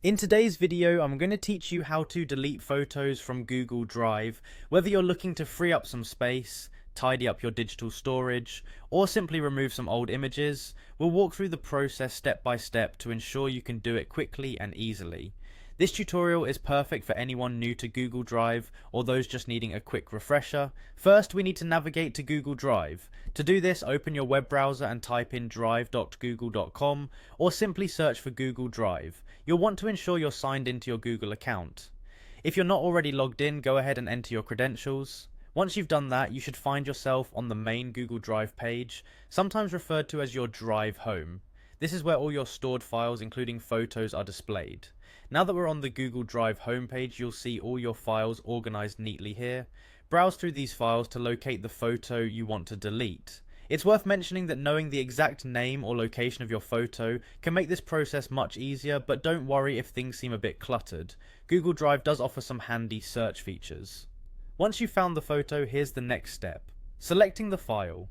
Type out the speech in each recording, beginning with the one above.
In today's video, I'm going to teach you how to delete photos from Google Drive, whether you're looking to free up some space, tidy up your digital storage, or simply remove some old images. We'll walk through the process step by step to ensure you can do it quickly and easily. This tutorial is perfect for anyone new to Google Drive or those just needing a quick refresher. First, we need to navigate to Google Drive. To do this, open your web browser and type in drive.google.com or simply search for Google Drive. You'll want to ensure you're signed into your Google account. If you're not already logged in, go ahead and enter your credentials. Once you've done that, you should find yourself on the main Google Drive page, sometimes referred to as your Drive home. This is where all your stored files, including photos, are displayed. Now that we're on the Google Drive homepage, you'll see all your files organized neatly here. Browse through these files to locate the photo you want to delete. It's worth mentioning that knowing the exact name or location of your photo can make this process much easier, but don't worry if things seem a bit cluttered. Google Drive does offer some handy search features. Once you've found the photo, here's the next step. Selecting the file.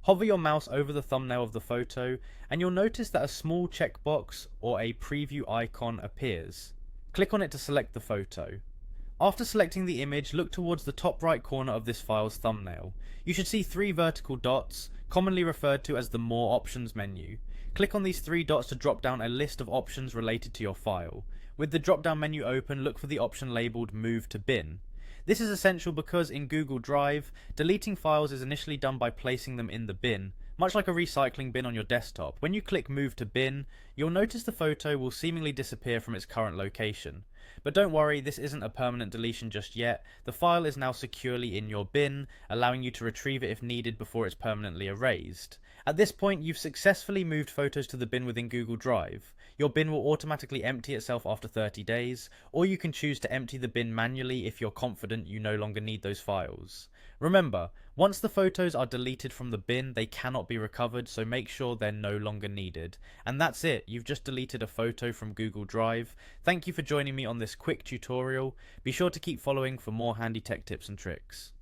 Hover your mouse over the thumbnail of the photo and you'll notice that a small checkbox or a preview icon appears. Click on it to select the photo. After selecting the image, look towards the top right corner of this file's thumbnail. You should see three vertical dots, commonly referred to as the More Options menu. Click on these three dots to drop down a list of options related to your file. With the drop down menu open, look for the option labelled Move to Bin. This is essential because in Google Drive, deleting files is initially done by placing them in the bin, much like a recycling bin on your desktop. When you click Move to Bin, you'll notice the photo will seemingly disappear from its current location. But don't worry, this isn't a permanent deletion just yet. The file is now securely in your bin, allowing you to retrieve it if needed before it's permanently erased. At this point, you've successfully moved photos to the bin within Google Drive. Your bin will automatically empty itself after 30 days, or you can choose to empty the bin manually if you're confident you no longer need those files. Remember, once the photos are deleted from the bin, they cannot be recovered, so make sure they're no longer needed. And that's it, you've just deleted a photo from Google Drive. Thank you for joining me on this quick tutorial. Be sure to keep following for more handy tech tips and tricks.